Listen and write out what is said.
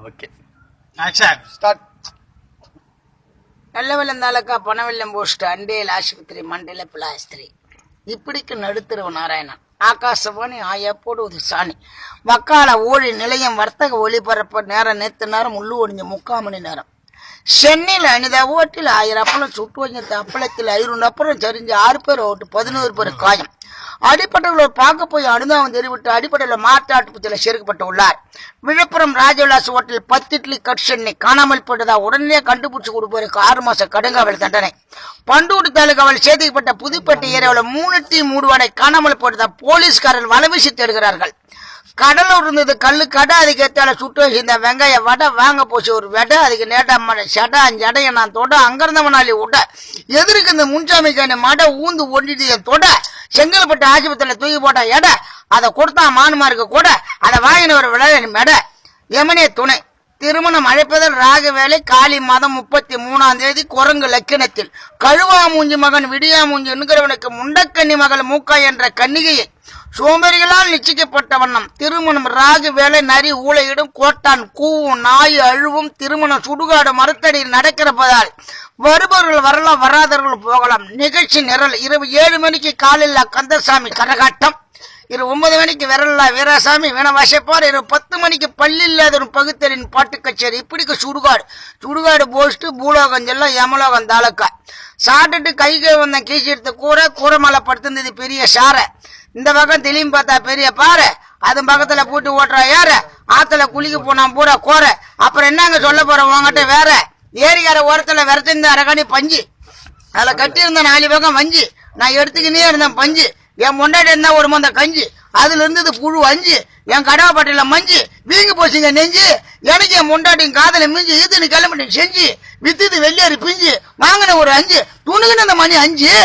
Okay action start. நல்ல வெள்ளம் taluka பனவெல்லம் post அண்டேல் ஆஸ்பத்திரி மண்டல பிளாஸ்திரி இப்படிக்கு நடுத்தருவ நாராயணன் ஆகாசவாணி ஆயப்போடு சாணி வக்கால ஊழி நிலையம் வர்த்தக ஒளிபரப்பு நேரம் நேற்று நேரம் உள்ளு ஒடிஞ்ச 3/4 மணி நேரம் சென்னையில் அனிதா ஓட்டில் 1000 அப்பளம் சுட்டு வஞ்ச அப்பளத்தில் 500 அப்புறம் சரிஞ்சு 6 பேர் ஓட்டு 11 பேர் காயம். அடிப்படையில் பார்க்க போய் அனுதாபம் தெரிவித்து அடிப்படையில் மாற்றாட்டுப்பத்தில் சேர்க்கப்பட்டுள்ளார். விழுப்புரம் ராஜவிலாஸ் ஹோட்டல் 10 இட்லி கட் சென்னை காணாமல் போட்டதா உடனே கண்டுபிடிச்சு கொடுப்பதற்கு 6 மாச கடுங்காவல் தண்டனை. பண்டூர் தாலுகாவில் சேர்க்கப்பட்ட புதுப்பேட்டை ஏரியாவில் 3 டீ மூடுவாடை காணாமல் போட்டதா போலீஸ்காரர்கள் வலைவீசி தேடுகிறார்கள். கடலூர் இருந்தது கல்லு கடை அதுக்கு ஏற்றால சுட்டு வச்சிருந்த வெங்காய வடை வாங்க போச்சு ஒரு வெடை அதுக்கு நேட்டா சடை ஜடைய நான் தொட அங்கிருந்தவனாலி விட எதிர்க்கு இந்த முன்சாமிக்கான மடை ஊந்து ஒண்டிட்டு என் தொட செங்கல்பட்டு ஆஸ்பத்திரியில தூக்கி போட்டா எடை அதை கொடுத்தா மானுமாருக்கு கூட அதை வாங்கின ஒரு விளையாட மெடை யமனே துணை. திருமணம் அழைப்பதில் ராக வேலை காலி மாதம் 33ஆம் தேதி குரங்கு லக்கினத்தில் கழுவா மூஞ்சி மகன் விடியா மூஞ்சி என்கிறவனுக்கு முண்டக்கன்னி மகள் மூக்கா என்ற கன்னிகையை சோம்பேறிகளால் நிச்சயிக்கப்பட்ட வண்ணம் திருமணம் ராகு வேலை நரி ஊழையிடும் கோட்டான் கூவும் நாய் அழுவும் திருமணம் சுடுகாடு மரத்தடியில் நடக்கிறப்பதால் வருபவர்கள் வரலாம் வராதவர்கள் போகலாம். நிகழ்ச்சி நிரல் இரவு 7 மணிக்கு காலில்லா கந்தசாமி கரகாட்டம், இரவு 9 மணிக்கு விரல்லா வீராசாமி வீண வாசிப்பார், இரவு 10 மணிக்கு பள்ளியில்லாத ஒரு பகுத்தறின் பாட்டு கச்சேரி. இப்படிக்கு சுடுகாடு போஸ்ட் பூலோகம் எல்லாம் யமலோகம் தாலுக்கா சாப்பிட்டுட்டு கைக்கு வந்த கீசி எடுத்து கூரை படுத்திருந்தது பெரிய சாரை. இந்த பக்கம் தெளியும் பார்த்தா பெரிய பாறை, அது பக்கத்துல பூட்டு ஓட்டுறா யார ஆத்துல குளிக்க போனா பூரா கோரை. அப்புறம் என்னங்க சொல்ல போற உங்ககிட்ட வேற ஏரிக்கார ஓரத்துல விரச்சிருந்த அரகாணி பஞ்சு அதுல கட்டி இருந்த 4 பக்கம் வஞ்சி நான் எடுத்துக்கினே இருந்தேன் பஞ்சு. என் முன்னாடி இருந்தா ஒரு மந்த கஞ்சி அதுல இருந்தது புழு 5 என் கடவாப்பட்டில மஞ்சு வீங்கி போச்சுங்க நெஞ்சு எனக்கு என் முண்டாட்டியும் காதல மிஞ்சி இதுன்னு கிளம்பிட்டு செஞ்சு வித்துது வெள்ளியாரி பிஞ்சு வாங்கின ஒரு 5 துணுகுன்னு அந்த மணி 5.